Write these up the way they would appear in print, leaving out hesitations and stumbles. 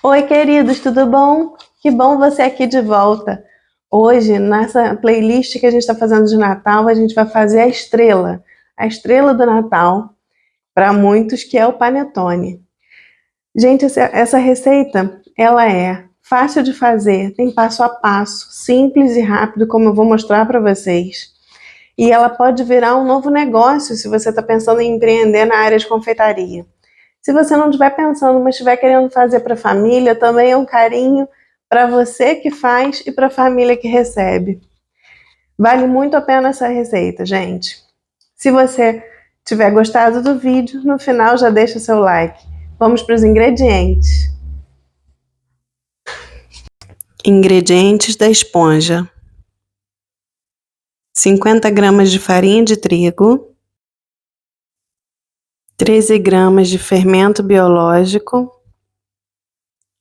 Oi, queridos, tudo bom? Que bom você aqui de volta. Hoje, nessa playlist que a gente está fazendo de Natal, a gente vai fazer a estrela do Natal, para muitos, que é o panetone. Gente, essa receita, ela é fácil de fazer, tem passo a passo, simples e rápido, como eu vou mostrar para vocês. E ela pode virar um novo negócio se você está pensando em empreender na área de confeitaria. Se você não estiver pensando, mas estiver querendo fazer para a família, também é um carinho para você que faz e para a família que recebe. Vale muito a pena essa receita, gente. Se você tiver gostado do vídeo, no final já deixa o seu like. Vamos para os ingredientes. Ingredientes da esponja: 50 gramas de farinha de trigo, 13 gramas de fermento biológico,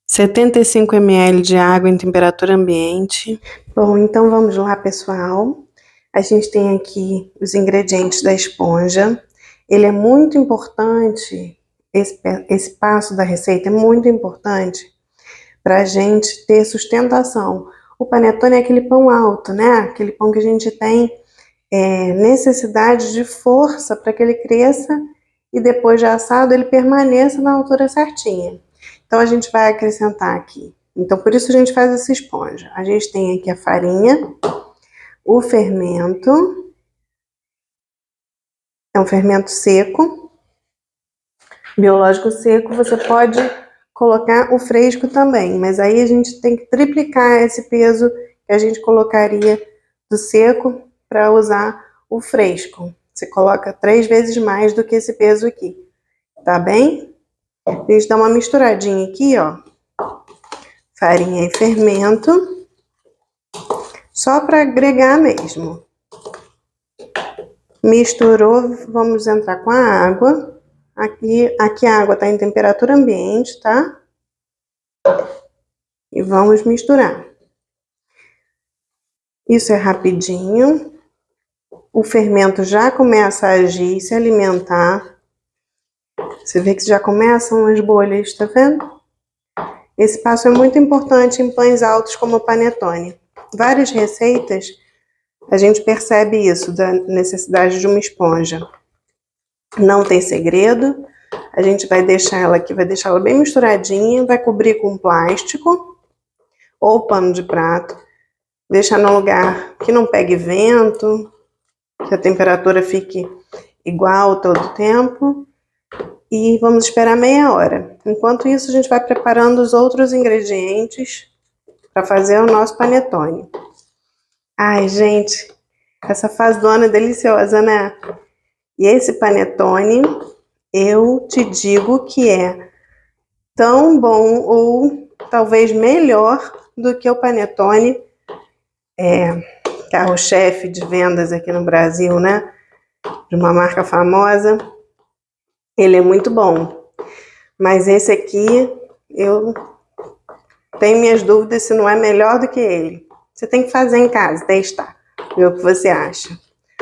75 ml de água em temperatura ambiente. Bom, então vamos lá, pessoal. A gente tem aqui os ingredientes da esponja. Ele é muito importante, esse passo da receita é muito importante para a gente ter sustentação. O panetone é aquele pão alto, né? Aquele pão que a gente tem necessidade de força para que ele cresça e depois de assado ele permaneça na altura certinha. Então a gente vai acrescentar aqui. Então por isso a gente faz essa esponja. A gente tem aqui a farinha, o fermento, é um fermento seco, biológico seco. Você pode colocar o fresco também, mas aí a gente tem que triplicar esse peso que a gente colocaria do seco para usar o fresco. Você coloca 3 vezes mais do que esse peso aqui, tá bem? A gente dá uma misturadinha aqui, ó, farinha e fermento, só para agregar mesmo. Misturou, vamos entrar com a água. Aqui a água está em temperatura ambiente, tá? E vamos misturar. Isso é rapidinho. O fermento já começa a agir, se alimentar. Você vê que já começam as bolhas, tá vendo? Esse passo é muito importante em pães altos como o panetone. Várias receitas a gente percebe isso, da necessidade de uma esponja. Não tem segredo. A gente vai deixar ela aqui, vai deixar ela bem misturadinha, vai cobrir com plástico ou pano de prato. Deixar num lugar que não pegue vento, que a temperatura fique igual todo o tempo. E vamos esperar meia hora. Enquanto isso, a gente vai preparando os outros ingredientes para fazer o nosso panetone. Ai, gente, essa fase do ano é deliciosa, né? E esse panetone, eu te digo que é tão bom ou talvez melhor do que o panetone carro-chefe de vendas aqui no Brasil, né? De uma marca famosa. Ele é muito bom. Mas esse aqui, eu tenho minhas dúvidas se não é melhor do que ele. Você tem que fazer em casa, testar, ver o que você acha.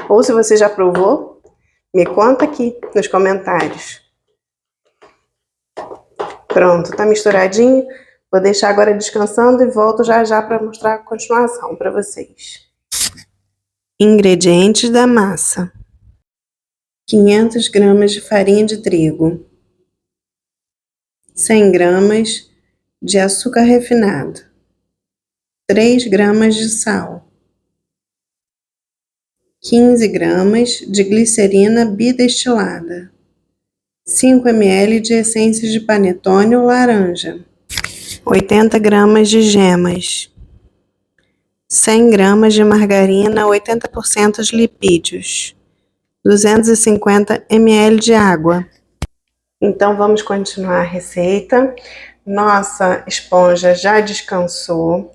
Ou se você já provou, me conta aqui nos comentários. Pronto, tá misturadinho. Vou deixar agora descansando e volto já já para mostrar a continuação para vocês. Ingredientes da massa: 500 gramas de farinha de trigo, 100 gramas de açúcar refinado, 3 gramas de sal, 15 gramas de glicerina bidestilada, 5 ml de essência de panetone ou laranja, 80 gramas de gemas, 100 gramas de margarina 80% de lipídios, 250 ml de água. Então vamos continuar a receita. Nossa esponja já descansou.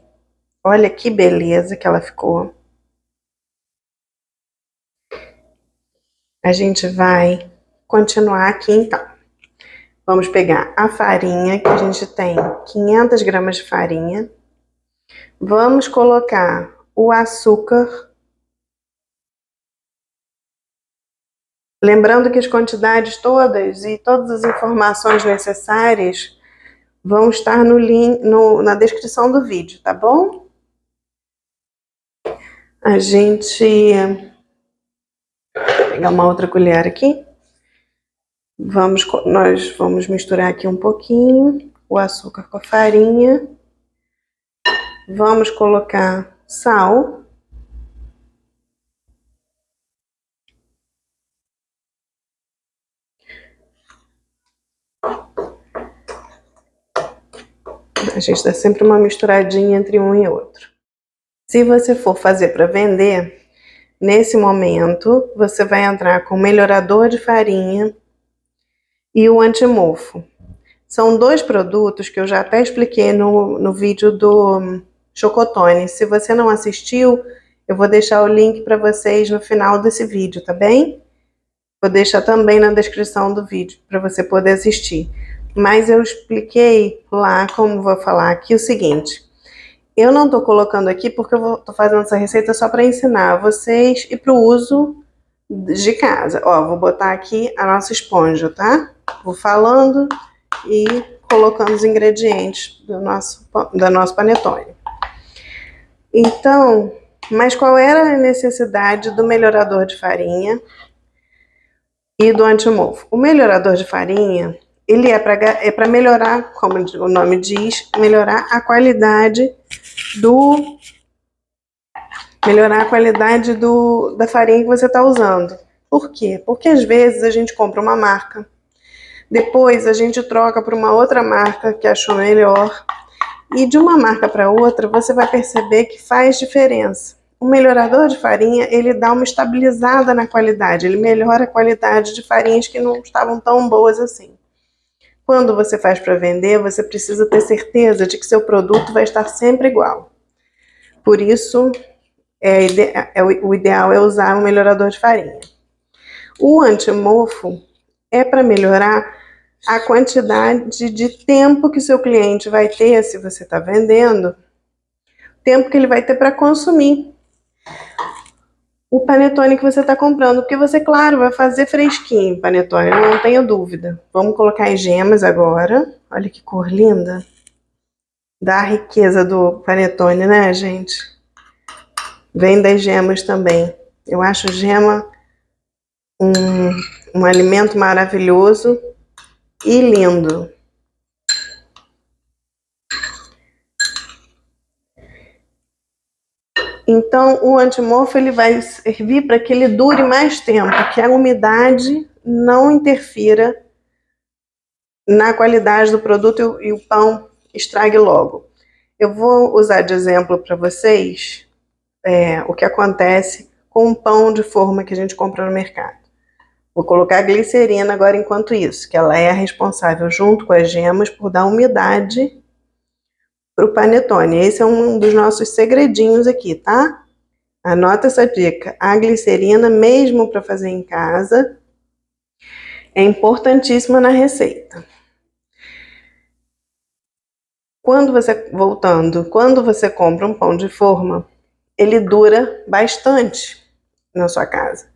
Olha que beleza que ela ficou. A gente vai continuar aqui então. Vamos pegar a farinha, que a gente tem 500 gramas de farinha. Vamos colocar o açúcar. Lembrando que as quantidades todas e todas as informações necessárias vão estar no link, na descrição do vídeo, tá bom? A gente... Vou pegar uma outra colher aqui. Nós vamos misturar aqui um pouquinho o açúcar com a farinha. Vamos colocar sal. A gente dá sempre uma misturadinha entre um e outro. Se você for fazer para vender, nesse momento você vai entrar com o melhorador de farinha e o antimofo. São dois produtos que eu já até expliquei no vídeo do Chocotone. Se você não assistiu, eu vou deixar o link para vocês no final desse vídeo, tá bem? Vou deixar também na descrição do vídeo para você poder assistir. Mas eu expliquei lá, como vou falar aqui, o seguinte. Eu não tô colocando aqui porque eu tô fazendo essa receita só para ensinar vocês e para o uso de casa. Ó, vou botar aqui a nossa esponja, tá? Vou falando e colocando os ingredientes do nosso panetone. Então, mas qual era a necessidade do melhorador de farinha e do antimofo? O melhorador de farinha, ele é para melhorar, como o nome diz, melhorar a qualidade da farinha que você está usando. Por quê? Porque às vezes a gente compra uma marca, depois a gente troca para uma outra marca que achou melhor, e de uma marca para outra você vai perceber que faz diferença. O melhorador de farinha, ele dá uma estabilizada na qualidade, ele melhora a qualidade de farinhas que não estavam tão boas assim. Quando você faz para vender, você precisa ter certeza de que seu produto vai estar sempre igual. Por isso, o ideal é usar um melhorador de farinha. O antimofo é para melhorar a quantidade de tempo que seu cliente vai ter, se você está vendendo, tempo que ele vai ter para consumir o panetone que você está comprando, porque você, claro, vai fazer fresquinho panetone, não tenha dúvida. Vamos colocar as gemas agora. Olha que cor linda. Dá a riqueza do panetone, né, gente? Vem das gemas também. Eu acho gema um alimento maravilhoso e lindo. Então, o antimofo ele vai servir para que ele dure mais tempo, que a umidade não interfira na qualidade do produto e o pão estrague logo. Eu vou usar de exemplo para vocês o que acontece com o pão de forma que a gente compra no mercado. Vou colocar a glicerina agora enquanto isso, que ela é a responsável junto com as gemas por dar umidade para o panetone. Esse é um dos nossos segredinhos aqui, tá? Anota essa dica. A glicerina, mesmo para fazer em casa, é importantíssima na receita. Quando você compra um pão de forma, ele dura bastante na sua casa.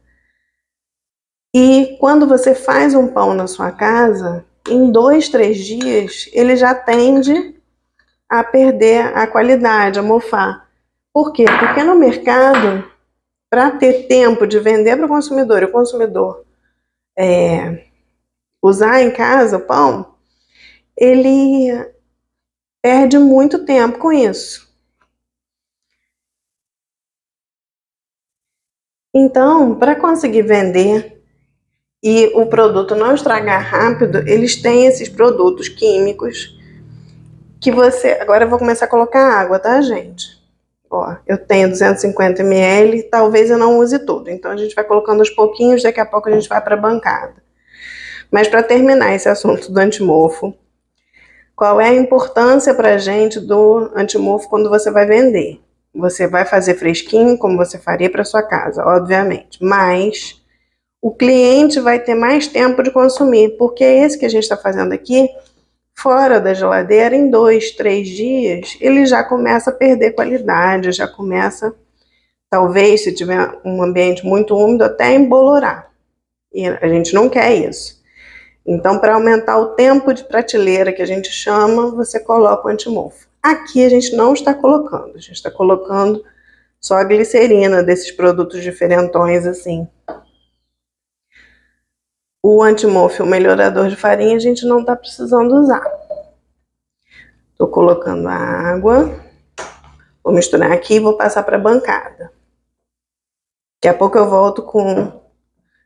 E quando você faz um pão na sua casa, em 2, 3 dias, ele já tende a perder a qualidade, a mofar. Por quê? Porque no mercado, para ter tempo de vender para o consumidor e o consumidor usar em casa o pão, ele perde muito tempo com isso. Então, para conseguir vender e o produto não estragar rápido, eles têm esses produtos químicos que você... Agora eu vou começar a colocar água, tá, gente? Ó, eu tenho 250 ml, talvez eu não use tudo. Então a gente vai colocando aos pouquinhos, daqui a pouco a gente vai para a bancada. Mas para terminar esse assunto do antimofo, qual é a importância para a gente do antimofo quando você vai vender? Você vai fazer fresquinho, como você faria para sua casa, obviamente. Mas o cliente vai ter mais tempo de consumir, porque esse que a gente está fazendo aqui, fora da geladeira, em 2, 3 dias, ele já começa a perder qualidade, já começa, talvez, se tiver um ambiente muito úmido, até a embolorar. E a gente não quer isso. Então, para aumentar o tempo de prateleira, que a gente chama, você coloca o antimofo. Aqui a gente não está colocando, a gente está colocando só a glicerina desses produtos diferentões assim. O antimofo, o melhorador de farinha, a gente não está precisando usar. Estou colocando a água, vou misturar aqui e vou passar para a bancada. Daqui a pouco eu volto com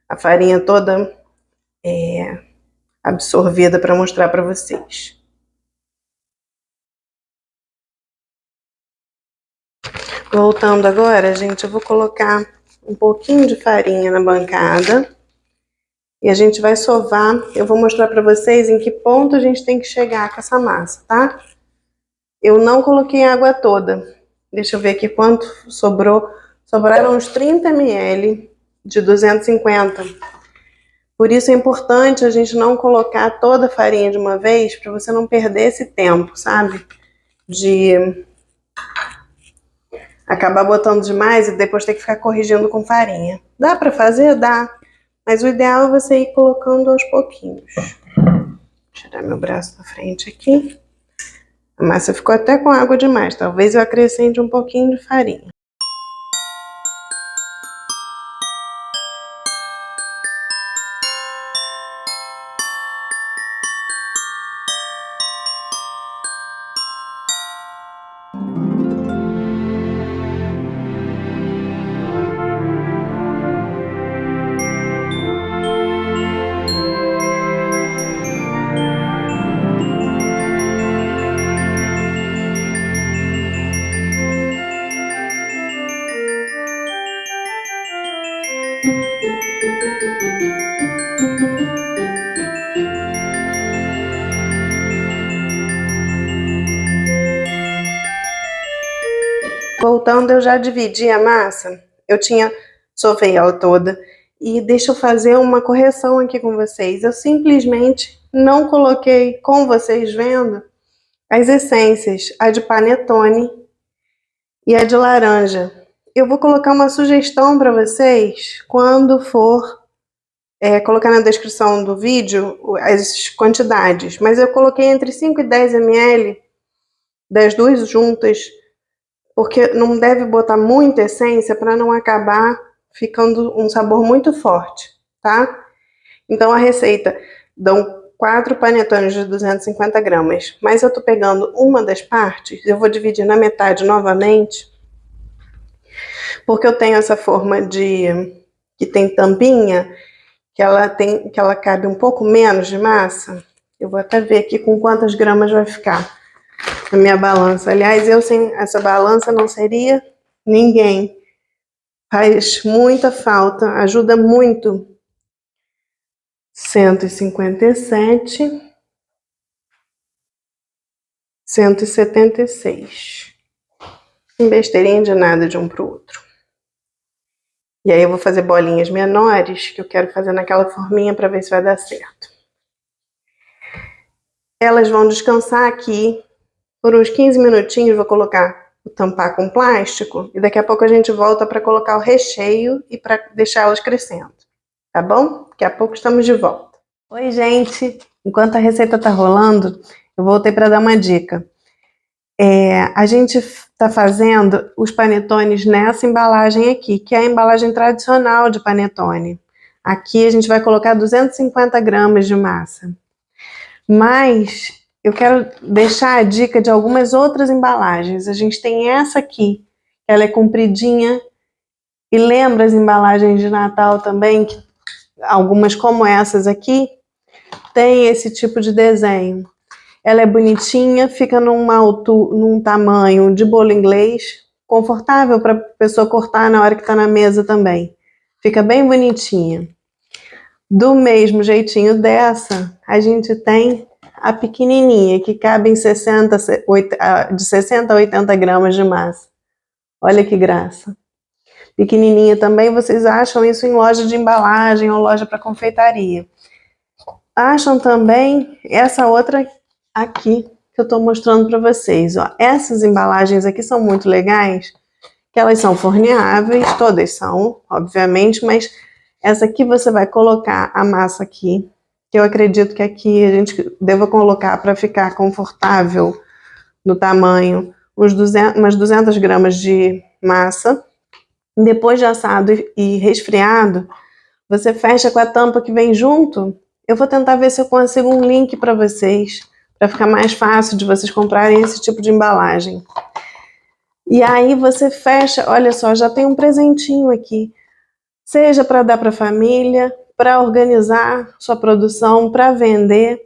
a farinha toda absorvida para mostrar para vocês. Voltando agora, gente, eu vou colocar um pouquinho de farinha na bancada e a gente vai sovar. Eu vou mostrar para vocês em que ponto a gente tem que chegar com essa massa, tá? Eu não coloquei a água toda. Deixa eu ver aqui quanto sobrou. Sobraram uns 30 ml de 250. Por isso é importante a gente não colocar toda a farinha de uma vez, para você não perder esse tempo, sabe? De acabar botando demais e depois ter que ficar corrigindo com farinha. Dá para fazer? Dá. Mas o ideal é você ir colocando aos pouquinhos. Vou tirar meu braço da frente aqui. A massa ficou até com água demais. Talvez eu acrescente um pouquinho de farinha. Voltando, eu já dividi a massa. Eu sovei ela toda. E deixa eu fazer uma correção aqui com vocês. Eu simplesmente não coloquei, com vocês vendo, as essências. A de panetone e a de laranja. Eu vou colocar uma sugestão para vocês quando for colocar na descrição do vídeo as quantidades. Mas eu coloquei entre 5 e 10 ml das duas juntas, porque não deve botar muita essência para não acabar ficando um sabor muito forte, tá? Então a receita dão 4 panetones de 250 gramas, mas eu tô pegando uma das partes, eu vou dividir na metade novamente, porque eu tenho essa forma que tem tampinha, que ela cabe um pouco menos de massa. Eu vou até ver aqui com quantas gramas vai ficar a minha balança. Aliás, eu sem essa balança não seria ninguém. Faz muita falta, ajuda muito. 157, 176. Besteirinha de nada de um pro outro. E aí eu vou fazer bolinhas menores, que eu quero fazer naquela forminha para ver se vai dar certo. Elas vão descansar aqui por uns 15 minutinhos, vou tampar com plástico e daqui a pouco a gente volta para colocar o recheio e para deixar elas crescendo, tá bom? Daqui a pouco estamos de volta. Oi, gente! Enquanto a receita tá rolando, eu voltei para dar uma dica. A gente tá fazendo os panetones nessa embalagem aqui, que é a embalagem tradicional de panetone. Aqui a gente vai colocar 250 gramas de massa. Mas eu quero deixar a dica de algumas outras embalagens. A gente tem essa aqui, ela é compridinha. E lembra as embalagens de Natal também, que algumas como essas aqui, tem esse tipo de desenho. Ela é bonitinha, fica num tamanho de bolo inglês, confortável para a pessoa cortar na hora que está na mesa também. Fica bem bonitinha. Do mesmo jeitinho dessa, a gente tem a pequenininha, que cabe em de 60 a 80 gramas de massa. Olha que graça. Pequenininha também, vocês acham isso em loja de embalagem ou loja para confeitaria. Acham também essa outra aqui que eu estou mostrando para vocês. Ó. Essas embalagens aqui são muito legais, que elas são forneáveis, todas são, obviamente, mas essa aqui você vai colocar a massa aqui, que eu acredito que aqui a gente deva colocar para ficar confortável no tamanho, umas 200 gramas de massa. Depois de assado e resfriado, você fecha com a tampa que vem junto. Eu vou tentar ver se eu consigo um link para vocês, para ficar mais fácil de vocês comprarem esse tipo de embalagem. E aí você fecha, olha só, já tem um presentinho aqui. Seja para dar para a família, para organizar sua produção, para vender,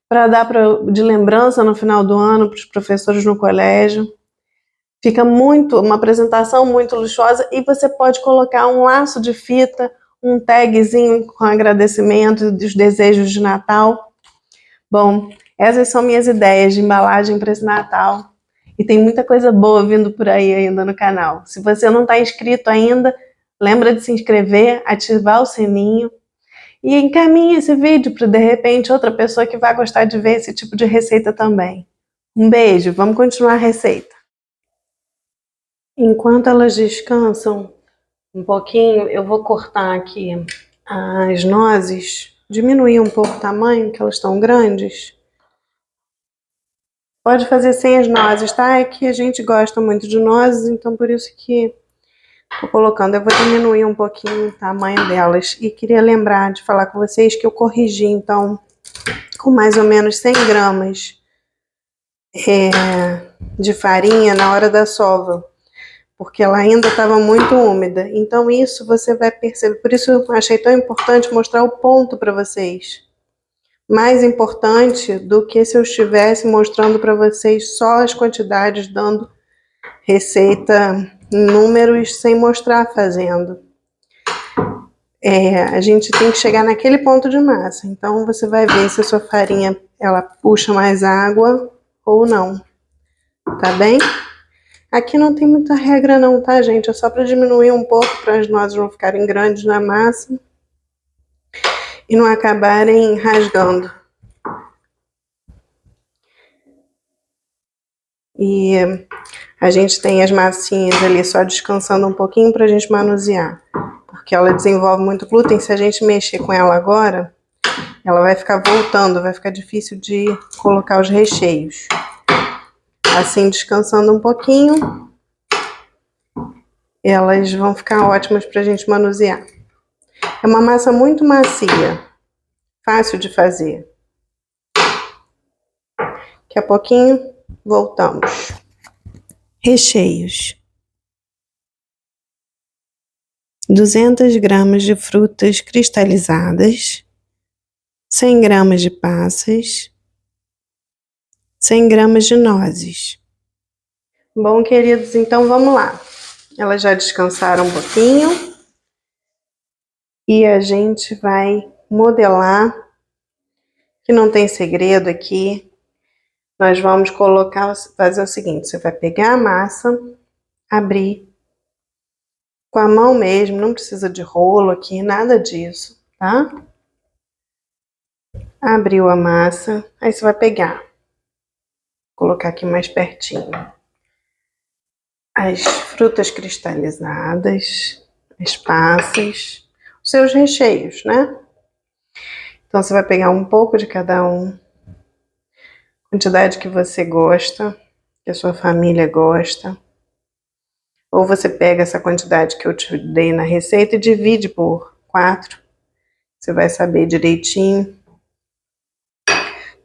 para dar de lembrança no final do ano para os professores no colégio. Fica uma apresentação muito luxuosa e você pode colocar um laço de fita, um tagzinho com agradecimento dos desejos de Natal. Bom, essas são minhas ideias de embalagem para esse Natal. E tem muita coisa boa vindo por aí ainda no canal. Se você não está inscrito ainda, lembra de se inscrever, ativar o sininho e encaminhe esse vídeo para, de repente, outra pessoa que vai gostar de ver esse tipo de receita também. Um beijo, vamos continuar a receita. Enquanto elas descansam um pouquinho, eu vou cortar aqui as nozes, diminuir um pouco o tamanho, que elas estão grandes. Pode fazer sem as nozes, tá? É que a gente gosta muito de nozes, então por isso que tô colocando. Eu vou diminuir um pouquinho o tamanho delas. E queria lembrar de falar com vocês que eu corrigi, então, com mais ou menos 100 gramas de farinha na hora da sova, porque ela ainda estava muito úmida. Então isso você vai perceber. Por isso eu achei tão importante mostrar o ponto para vocês. Mais importante do que se eu estivesse mostrando para vocês só as quantidades, dando receita em números sem mostrar fazendo. A gente tem que chegar naquele ponto de massa. Então você vai ver se a sua farinha ela puxa mais água ou não. Tá bem? Aqui não tem muita regra não, tá, gente? É só para diminuir um pouco, para as nozes não ficarem grandes na massa e não acabarem rasgando. E a gente tem as massinhas ali só descansando um pouquinho para a gente manusear, porque ela desenvolve muito glúten. Se a gente mexer com ela agora, ela vai ficar voltando, vai ficar difícil de colocar os recheios. Assim, descansando um pouquinho, elas vão ficar ótimas para a gente manusear. É uma massa muito macia, fácil de fazer. Daqui a pouquinho, voltamos. Recheios: 200 gramas de frutas cristalizadas, 100 gramas de passas, 100 gramas de nozes. Bom, queridos, então vamos lá. Elas já descansaram um pouquinho e a gente vai modelar, que não tem segredo aqui. Nós vamos fazer o seguinte: você vai pegar a massa, abrir com a mão mesmo, não precisa de rolo aqui, nada disso, tá? Abriu a massa, aí você vai pegar, vou colocar aqui mais pertinho, as frutas cristalizadas, as passas, os seus recheios, né? Então você vai pegar um pouco de cada um, quantidade que você gosta, que a sua família gosta. Ou você pega essa quantidade que eu te dei na receita e divide por 4. Você vai saber direitinho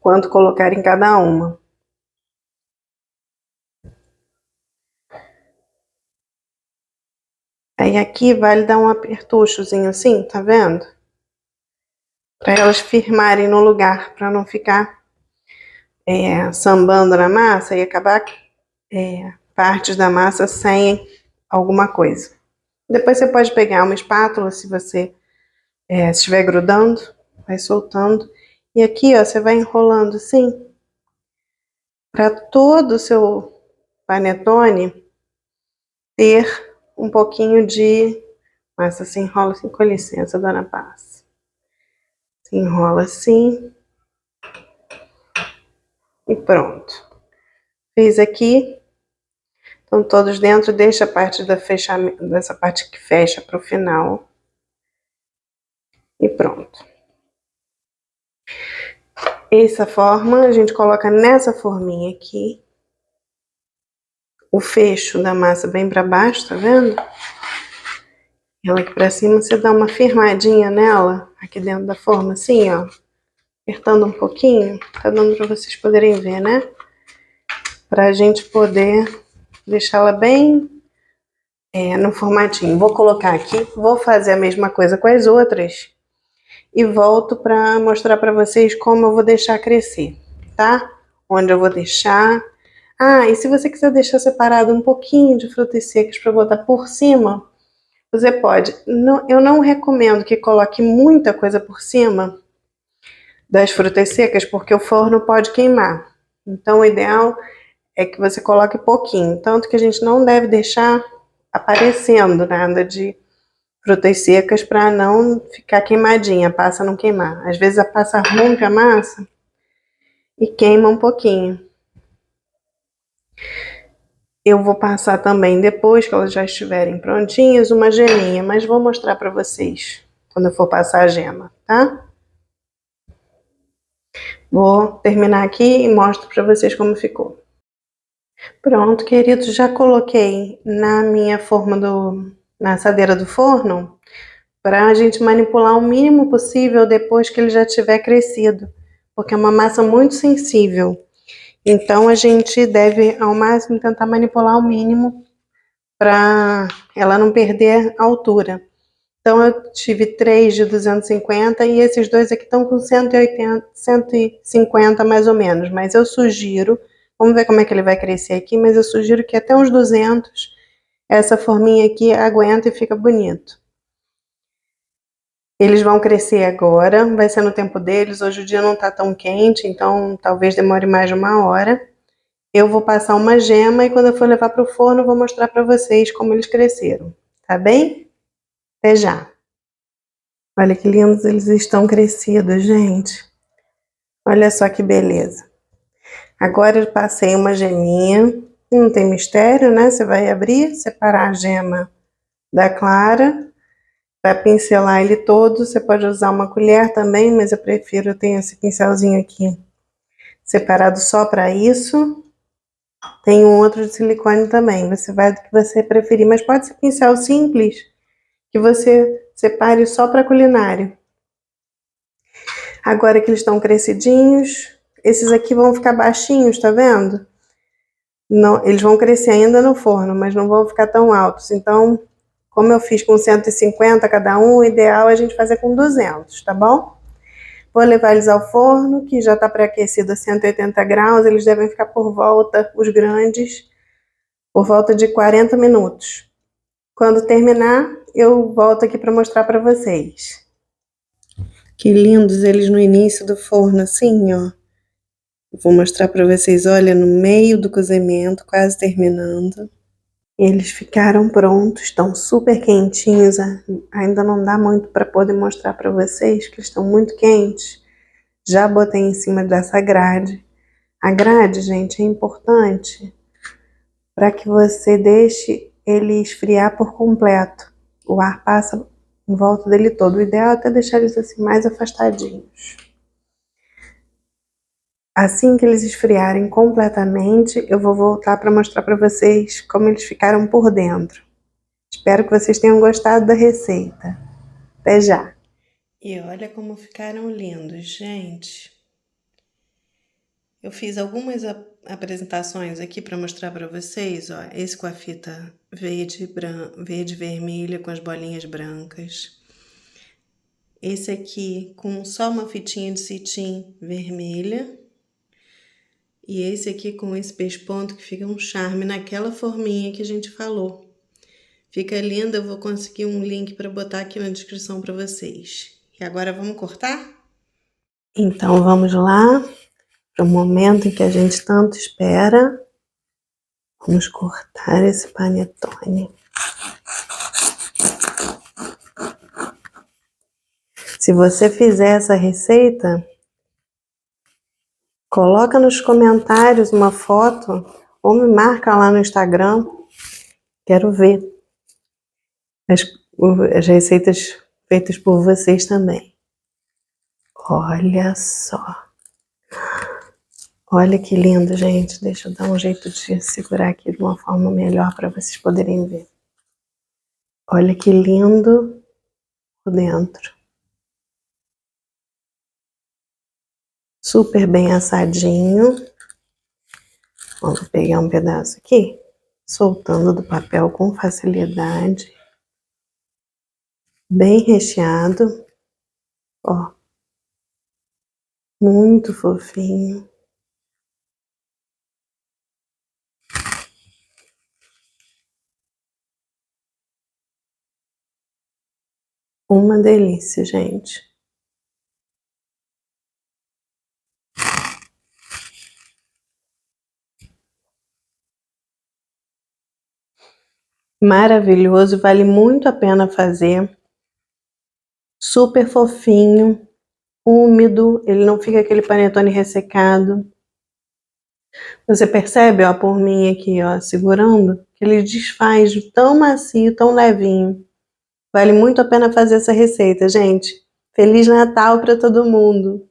quanto colocar em cada uma. Aí aqui vale dar um apertuchozinho assim, tá vendo? Para elas firmarem no lugar, para não ficar sambando na massa e acabar partes da massa sem alguma coisa. Depois você pode pegar uma espátula, se você estiver grudando, vai soltando. E aqui, ó, você vai enrolando assim, para todo o seu panetone ter um pouquinho de massa. Se enrola assim, com licença, dona Paz. Se enrola assim. E pronto. Fiz aqui. Estão todos dentro, deixa a parte dessa parte que fecha para o final. E pronto. Essa forma a gente coloca nessa forminha aqui. O fecho da massa bem para baixo, tá vendo? Ela aqui pra cima, você dá uma firmadinha nela, aqui dentro da forma, assim, ó. Apertando um pouquinho, tá dando pra vocês poderem ver, né? Pra gente poder deixá-la bem no formatinho. Vou colocar aqui, vou fazer a mesma coisa com as outras e volto pra mostrar pra vocês como eu vou deixar crescer, tá? Onde eu vou deixar. Ah, e se você quiser deixar separado um pouquinho de frutas secas pra botar por cima, você pode. Não, eu não recomendo que coloque muita coisa por cima das frutas secas, porque o forno pode queimar. Então, o ideal é que você coloque pouquinho. Tanto que a gente não deve deixar aparecendo nada de frutas secas para não ficar queimadinha, a passa não queimar. Às vezes a passa rompe a massa e queima um pouquinho. Eu vou passar também, depois que elas já estiverem prontinhas, uma geminha, mas vou mostrar para vocês quando eu for passar a gema, tá? Vou terminar aqui e mostro para vocês como ficou. Pronto, queridos, já coloquei na minha forma na assadeira do forno para a gente manipular o mínimo possível depois que ele já tiver crescido, porque é uma massa muito sensível. Então a gente deve ao máximo tentar manipular o mínimo para ela não perder a altura. Então eu tive 3 de 250 e esses dois aqui estão com 180, 150 mais ou menos, mas eu sugiro, vamos ver como é que ele vai crescer aqui, mas eu sugiro que até uns 200 essa forminha aqui aguenta e fica bonito. Eles vão crescer agora, vai ser no tempo deles, hoje o dia não tá tão quente, então talvez demore mais de uma hora. Eu vou passar uma gema e quando eu for levar para o forno eu vou mostrar para vocês como eles cresceram, tá bem? Até já! Olha que lindos eles estão crescidos, gente. Olha só que beleza. Agora eu passei uma geminha. Não tem mistério, né? Você vai abrir, separar a gema da clara. Vai pincelar ele todo. Você pode usar uma colher também, mas eu prefiro ter esse pincelzinho aqui separado só para isso. Tem um outro de silicone também. Você vai do que você preferir, mas pode ser pincel simples que você separe só para culinária. Agora que eles estão crescidinhos, esses aqui vão ficar baixinhos, tá vendo? Não, eles vão crescer ainda no forno, mas não vão ficar tão altos. Então, como eu fiz com 150 cada um, o ideal é a gente fazer com 200, tá bom? Vou levar eles ao forno, que já está pré-aquecido a 180 graus. Eles devem ficar por volta, os grandes, por volta de 40 minutos. Quando terminar, eu volto aqui para mostrar para vocês. Que lindos eles no início do forno, assim, ó. Vou mostrar para vocês, olha, no meio do cozimento, quase terminando. Eles ficaram prontos, estão super quentinhos. Ainda não dá muito para poder mostrar para vocês, que estão muito quentes. Já botei em cima dessa grade. A grade, gente, é importante para que você deixe ele esfriar por completo. O ar passa em volta dele todo. O ideal é até deixar eles assim mais afastadinhos. Assim que eles esfriarem completamente, eu vou voltar para mostrar para vocês como eles ficaram por dentro. Espero que vocês tenham gostado da receita. Até já! E olha como ficaram lindos, gente. Eu fiz algumas apresentações aqui para mostrar para vocês, ó. Esse com a fita verde vermelha com as bolinhas brancas. Esse aqui com só uma fitinha de cetim vermelha. E esse aqui com esse pesponto que fica um charme naquela forminha que a gente falou. Fica lindo, eu vou conseguir um link para botar aqui na descrição para vocês. E agora vamos cortar? Então vamos lá, para o momento em que a gente tanto espera. Vamos cortar esse panetone. Se você fizer essa receita, coloca nos comentários uma foto ou me marca lá no Instagram. Quero ver as receitas feitas por vocês também. Olha só. Olha que lindo, gente. Deixa eu dar um jeito de segurar aqui de uma forma melhor para vocês poderem ver. Olha que lindo por dentro. Super bem assadinho. Vamos pegar um pedaço aqui, soltando do papel com facilidade. Bem recheado. Ó. Muito fofinho. Uma delícia, gente. Maravilhoso, vale muito a pena fazer. Super fofinho, úmido, ele não fica aquele panetone ressecado. Você percebe, ó, por mim aqui, ó, segurando, que ele desfaz tão macio, tão levinho. Vale muito a pena fazer essa receita, gente. Feliz Natal para todo mundo!